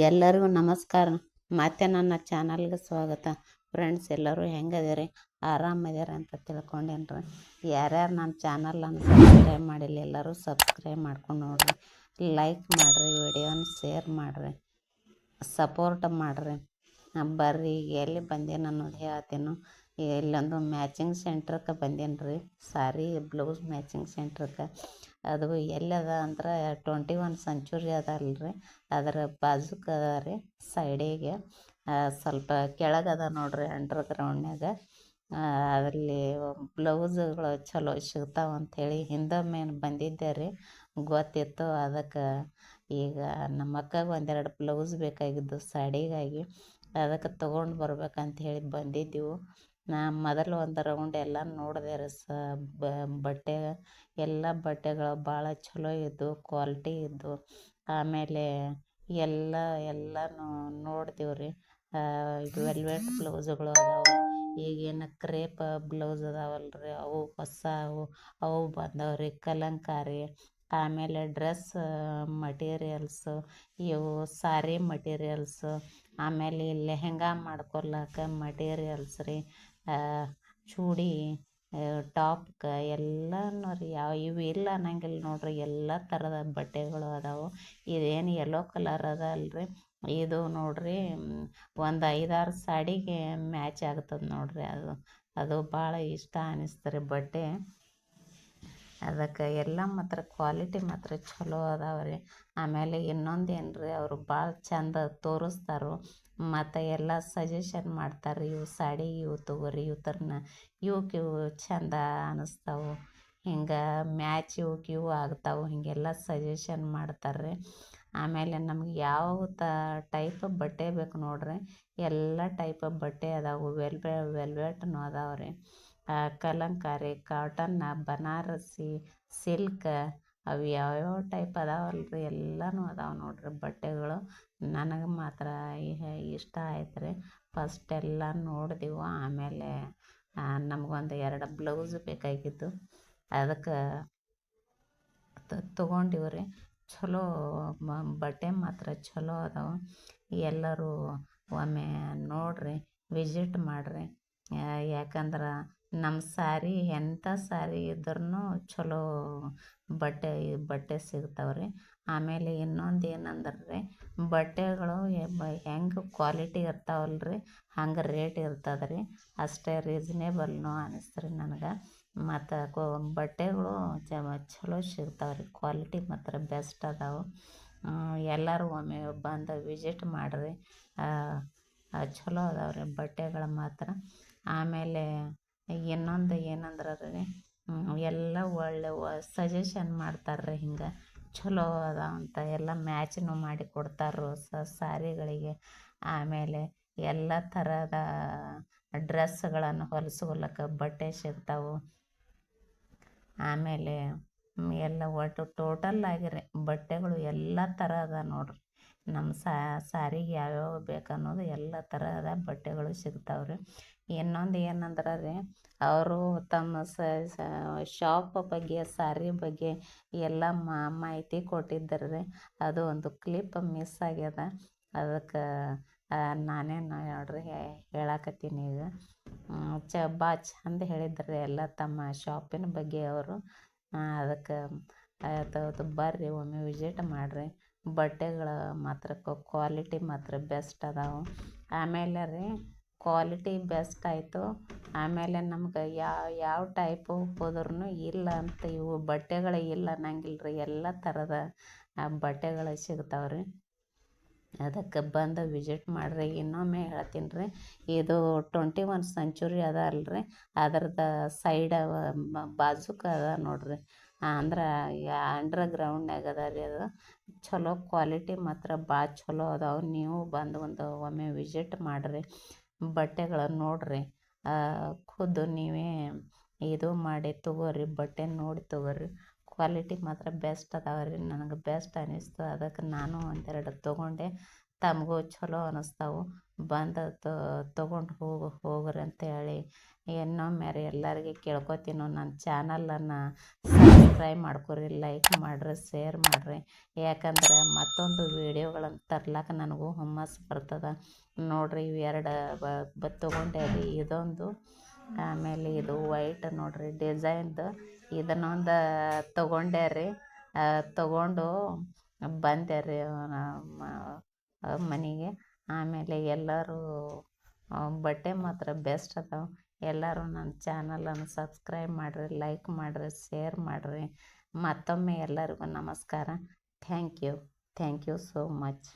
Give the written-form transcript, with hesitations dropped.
ಎಲ್ಲರಿಗೂ ನಮಸ್ಕಾರ. ಮತ್ತೆ ನನ್ನ ಚಾನಲ್ಗೆ ಸ್ವಾಗತ. ಫ್ರೆಂಡ್ಸ್, ಎಲ್ಲರೂ ಹೆಂಗದಿರಿ? ಆರಾಮದಿರಿ ಅಂತ ತಿಳ್ಕೊಂಡೇನ್ರಿ. ಯಾರ್ಯಾರು ನನ್ನ ಚಾನಲನ್ನು ಸಬ್ಸ್ಕ್ರೈಬ್ ಮಾಡಿಲ್ಲ ಎಲ್ಲರೂ ಸಬ್ಸ್ಕ್ರೈಬ್ ಮಾಡ್ಕೊಂಡು ನೋಡ್ರಿ, ಲೈಕ್ ಮಾಡಿರಿ, ವಿಡಿಯೋನ ಶೇರ್ ಮಾಡಿರಿ, ಸಪೋರ್ಟ್ ಮಾಡಿರಿ. ಬರ್ರಿ, ಈಗ ಎಲ್ಲಿ ಬಂದೇನು ಅನ್ನೋದು ಹೇಳ್ತೀನಿ. ಇಲ್ಲೊಂದು ಮ್ಯಾಚಿಂಗ್ ಸೆಂಟ್ರಕ್ಕೆ ಬಂದೇನಿ ರೀ, ಸಾರಿ ಬ್ಲೌಸ್ ಮ್ಯಾಚಿಂಗ್ ಸೆಂಟ್ರಕ್ಕೆ. ಅದು ಎಲ್ಲದ ಅಂದ್ರೆ 21 ಸೆಂಚುರಿ ಅದಲ್ರಿ, ಅದರ ಬಾಜುಕ ಅದ ರೀ, ಸೈಡಿಗೆ ಸ್ವಲ್ಪ ಕೆಳಗದ ನೋಡ್ರಿ, ಅಂಡರ್ಗ್ರೌಂಡ್ನಾಗ. ಅದರಲ್ಲಿ ಬ್ಲೌಸ್ಗಳು ಚಲೋ ಸಿಗ್ತಾವ ಅಂಥೇಳಿ ಹಿಂದೊಮ್ಮೆ ಬಂದಿದ್ದೆ ರೀ, ಗೊತ್ತಿತ್ತು. ಅದಕ್ಕೆ ಈಗ ನಮ್ಮ ಅಕ್ಕಗೆ ಒಂದೆರಡು ಬ್ಲೌಸ್ ಬೇಕಾಗಿದ್ದು ಸಾಡಿಗಾಗಿ, ಅದಕ್ಕೆ ತೊಗೊಂಡು ಬರ್ಬೇಕಂತ ಹೇಳಿ ಬಂದಿದ್ದೆವು. ನಾ ಮೊದಲು ಒಂದು ರೌಂಡ್ ಎಲ್ಲ ನೋಡಿದೆ ರೀ, ಬಟ್ಟೆ ಎಲ್ಲ ಬಟ್ಟೆಗಳು ಭಾಳ ಚಲೋ ಇದ್ದು, ಕ್ವಾಲಿಟಿ ಇದ್ದು. ಆಮೇಲೆ ಎಲ್ಲನೂ ನೋಡ್ತೀವಿ ರೀ. ವೆಲ್ವೆಟ್ ಬ್ಲೌಸ್ಗಳು ಅದಾವೆ, ಈಗೇನು ಕ್ರೇಪ್ ಬ್ಲೌಸ್ ಅದಾವಲ್ರಿ, ಅವು ಹೊಸ ಅವು ಬಂದವ್ರಿ, ಕಲಂಕಾರಿ. ಆಮೇಲೆ ಡ್ರೆಸ್ ಮಟೀರಿಯಲ್ಸು, ಇವು ಸಾರಿ ಮಟೀರಿಯಲ್ಸು, ಆಮೇಲೆ ಲೆಹೆಂಗಾ ಮಾಡ್ಕೊಳಕ್ಕೆ ಮಟೀರಿಯಲ್ಸ್ ರೀ, ಚೂಡಿ ಟಾಪ್ಗೆ ಎಲ್ಲನೂ ರೀ. ಇವು ಇಲ್ಲ ಅನ್ನಂಗಿಲ್ಲ ನೋಡ್ರಿ, ಎಲ್ಲ ಥರದ ಬಟ್ಟೆಗಳು ಅದಾವೆ. ಇದೇನು ಯೆಲ್ಲೋ ಕಲರ್ ಅದ ಅಲ್ರಿ, ಇದು ನೋಡ್ರಿ ಒಂದು 5-6 ಸಾಡಿಗೆ ಮ್ಯಾಚ್ ಆಗ್ತದೆ ನೋಡ್ರಿ. ಅದು ಭಾಳ ಇಷ್ಟ ಅನ್ನಿಸ್ತಾರೆ ಬಟ್ಟೆ. ಅದಕ್ಕೆ ಎಲ್ಲ ಮಾತ್ರ ಕ್ವಾಲಿಟಿ ಮಾತ್ರ ಚಲೋ ಅದಾವೆ ರೀ. ಆಮೇಲೆ ಇನ್ನೊಂದು ಏನು ರೀ, ಅವರು ಭಾಳ ಚಂದ ತೋರಿಸ್ತಾರೋ ಮತ್ತು ಎಲ್ಲ ಸಜೆಷನ್ ಮಾಡ್ತಾರೆ. ಇವು ಸಾಡಿ ಇವು ತೊಗೋರಿ, ಇವಕ್ಕಿವು ಚಂದ ಅನ್ನಿಸ್ತಾವೆ, ಹಿಂಗೆ ಮ್ಯಾಚ್ ಇವಕ್ಕಿವು ಆಗ್ತಾವೆ, ಹೀಗೆಲ್ಲ ಸಜೆಷನ್ ಮಾಡ್ತಾರೆ. ಆಮೇಲೆ ನಮ್ಗೆ ಯಾವ ಟೈಪ್ ಬಟ್ಟೆ ಬೇಕು ನೋಡ್ರಿ, ಎಲ್ಲ ಟೈಪ್ ಬಟ್ಟೆ ಅದಾವೆ. ವೆಲ್ವೆಟ್ನು ಅದಾವೆ ರೀ, ಕಲಂಕಾರಿ, ಕಾಟನ್ನ, ಬನಾರಸಿ, ಸಿಲ್ಕ್, ಅವು ಯಾವ್ಯಾವ ಟೈಪ್ ಅದಾವಲ್ರಿ, ಎಲ್ಲನೂ ಅದಾವೆ ನೋಡ್ರಿ ಬಟ್ಟೆಗಳು. ನನಗೆ ಮಾತ್ರ ಇಷ್ಟ ಆಯ್ತು ರೀ. ಫಸ್ಟ್ ಎಲ್ಲ ನೋಡಿದೆವು, ಆಮೇಲೆ ನಮಗೊಂದು 2 ಬ್ಲೌಸ್ ಬೇಕಾಗಿದ್ದು, ಅದಕ್ಕೆ ತೊಗೊಂಡಿವಿ ರೀ. ಚಲೋ ಬಟ್ಟೆ ಮಾತ್ರ ಚಲೋ ಅದಾವೆ. ಎಲ್ಲರೂ ಒಮ್ಮೆ ನೋಡಿರಿ, ವಿಸಿಟ್ ಮಾಡಿರಿ. ಯಾಕಂದ್ರೆ ನಮ್ಮ ಸಾರಿ ಎಂಥ ಸಾರಿ ಇದ್ರೂ ಚಲೋ ಬಟ್ಟೆ ಸಿಗ್ತಾವೆ ರೀ. ಆಮೇಲೆ ಇನ್ನೊಂದು ಏನಂದ್ರೆ ರೀ, ಬಟ್ಟೆಗಳು ಹೆಂಗೆ ಕ್ವಾಲಿಟಿ ಇರ್ತಾವಲ್ರಿ, ಹಂಗೆ ರೇಟ್ ಇರ್ತದೆ ರೀ. ಅಷ್ಟೇ ರೀಸನೇಬಲ್ನು ಅನ್ನಿಸ್ತ್ರಿ ನನಗೆ. ಮತ್ತು ಬಟ್ಟೆಗಳು ಚಲೋ ಸಿಗ್ತಾವೆ ರೀ, ಕ್ವಾಲಿಟಿ ಮಾತ್ರ ಬೆಸ್ಟ್ ಅದಾವೆ. ಎಲ್ಲರೂ ಒಮ್ಮೆ ಬಂದು ವಿಸಿಟ್ ಮಾಡಿರಿ, ಚಲೋ ಅದಾವೆ ರೀ ಬಟ್ಟೆಗಳು ಮಾತ್ರ. ಆಮೇಲೆ ಇನ್ನೊಂದು ಏನಂದ್ರೆ ರೀ, ಎಲ್ಲ ಒಳ್ಳೆ ಸಜೆಷನ್ ಮಾಡ್ತಾರೆ ರೀ, ಹಿಂಗೆ ಚಲೋ ಅದ ಅಂತ ಎಲ್ಲ ಮ್ಯಾಚ್ನು ಮಾಡಿ ಕೊಡ್ತಾರೆ ಸಾರಿಗಳಿಗೆ. ಆಮೇಲೆ ಎಲ್ಲ ಥರದ ಡ್ರೆಸ್ಗಳನ್ನು ಹೊಲಿಸ್ಕೊಳಕ್ಕೆ ಬಟ್ಟೆ ಸಿಗ್ತಾವೆ. ಆಮೇಲೆ ಎಲ್ಲ ಒಟ್ಟು ಟೋಟಲ್ ಆಗಿರಿ ಬಟ್ಟೆಗಳು ಎಲ್ಲ ಥರ ಅದ ನೋಡ್ರಿ. ನಮ್ಮ ಸಾರಿಗೆ ಯಾವ್ಯಾವ ಬೇಕನ್ನೋದು ಎಲ್ಲ ಥರದ ಬಟ್ಟೆಗಳು ಸಿಗ್ತಾವೆ ರೀ. ಇನ್ನೊಂದು ಏನಂದ್ರೆ ರೀ, ಅವರು ತಮ್ಮ ಶಾಪ್ ಬಗ್ಗೆ, ಸಾರಿ ಬಗ್ಗೆ ಎಲ್ಲ ಮಾಹಿತಿ ಕೊಟ್ಟಿದ್ದಾರೆ ರೀ. ಅದು ಒಂದು ಕ್ಲಿಪ್ ಮಿಸ್ ಆಗ್ಯದ, ಅದಕ್ಕೆ ನಾನೇನು ನೋಡ್ರಿ ಹೇಳಕತ್ತೀನಿ ಈಗ. ಭಾಳ ಚಂದ ಹೇಳಿದ್ದಾರೆ ಎಲ್ಲ ತಮ್ಮ ಶಾಪಿನ ಬಗ್ಗೆ ಅವರು. ಅದಕ್ಕೆ ಅದು ಬರ್ರಿ, ಒಮ್ಮೆ ವಿಸಿಟ್ ಮಾಡಿರಿ. ಬಟ್ಟೆಗಳ ಮಾತ್ರ ಕ್ವಾಲಿಟಿ ಮಾತ್ರ ಬೆಸ್ಟ್ ಅದಾವೆ. ಆಮೇಲೆ ರೀ, ಕ್ವಾಲಿಟಿ ಬೆಸ್ಟ್ ಆಯಿತು. ಆಮೇಲೆ ನಮ್ಗೆ ಯಾವ ಟೈಪು ಹೋದ್ರೂ ಇಲ್ಲ ಅಂತ, ಇವು ಬಟ್ಟೆಗಳು ಇಲ್ಲ ಅನ್ನಂಗಿಲ್ಲ ರೀ, ಎಲ್ಲ ಥರದ ಬಟ್ಟೆಗಳು ಸಿಗ್ತಾವೆ ರೀ. ಅದಕ್ಕೆ ಬಂದು ವಿಸಿಟ್ ಮಾಡಿರಿ. ಇನ್ನೊಮ್ಮೆ ಹೇಳ್ತೀನಿ ರೀ, ಇದು 21 ಸೆಂಚುರಿ ಅದ ಅಲ್ರಿ, ಅದರದ್ದು ಸೈಡ್ ಬಾಜುಕ ಅದ ನೋಡ್ರಿ, ಅಂದ್ರೆ ಅಂಡರ್ಗ್ರೌಂಡ್ನಾಗ ಅದ ರೀ. ಅದು ಚಲೋ ಕ್ವಾಲಿಟಿ ಮಾತ್ರ ಭಾಳ ಚಲೋ ಅದಾವೆ. ನೀವು ಬಂದು ಒಮ್ಮೆ ವಿಸಿಟ್ ಮಾಡಿರಿ, ಬಟ್ಟೆಗಳನ್ನು ನೋಡಿರಿ, ಖುದ್ದು ನೀವೇ ಇದು ಮಾಡಿ ತೊಗೋರಿ, ಬಟ್ಟೆ ನೋಡಿ ತೊಗೋರಿ. ಕ್ವಾಲಿಟಿ ಮಾತ್ರ ಬೆಸ್ಟ್ ಅದಾವೆ ರೀ, ನನಗೆ ಬೆಸ್ಟ್ ಅನ್ನಿಸ್ತು. ಅದಕ್ಕೆ ನಾನು ಒಂದೆರಡು ತೊಗೊಂಡೆ. ತಮಗೂ ಚಲೋ ಅನ್ನಿಸ್ತಾವು, ಬಂದು ತೊಗೊಂಡು ಹೋಗ್ರಿ ಅಂತೇಳಿ ಇನ್ನೊಮ್ಮೆ ರೀ ಎಲ್ಲರಿಗೆ ಕೇಳ್ಕೊತೀನಿ. ನನ್ನ ಚಾನಲನ್ನು ಸಬ್ಸ್ಕ್ರೈಬ್ ಮಾಡ್ಕೊರಿ, ಲೈಕ್ ಮಾಡಿರಿ, ಶೇರ್ ಮಾಡಿರಿ. ಯಾಕಂದ್ರೆ ಮತ್ತೊಂದು ವೀಡಿಯೋಗಳನ್ನು ತರ್ಲಾಕ ನನಗೂ ಹುಮ್ಮಸ್ಸು ಬರ್ತದೆ. ನೋಡಿರಿ ಇವು ಎರಡು ತೊಗೊಂಡೆ ರೀ, ಇದೊಂದು, ಆಮೇಲೆ ಇದು ವೈಟ್ ನೋಡಿರಿ ಡಿಸೈನ್ದು, ಇದನ್ನೊಂದು ತೊಗೊಂಡೆ ರೀ. ತೊಗೊಂಡು ಬಂದೆ ರೀ ಮನೆಗೆ. ಆಮೇಲೆ ಎಲ್ಲರೂ ಬಟ್ಟೆ ಮಾತ್ರ ಬೆಸ್ಟ್ ಅದಾವೆ. ಎಲ್ಲರೂ ನನ್ನ ಚಾನಲನ್ನು ಸಬ್ಸ್ಕ್ರೈಬ್ ಮಾಡಿರಿ, ಲೈಕ್ ಮಾಡಿರಿ, ಶೇರ್ ಮಾಡಿರಿ. ಮತ್ತೊಮ್ಮೆ ಎಲ್ಲರಿಗೂ ನಮಸ್ಕಾರ. Thank you so much.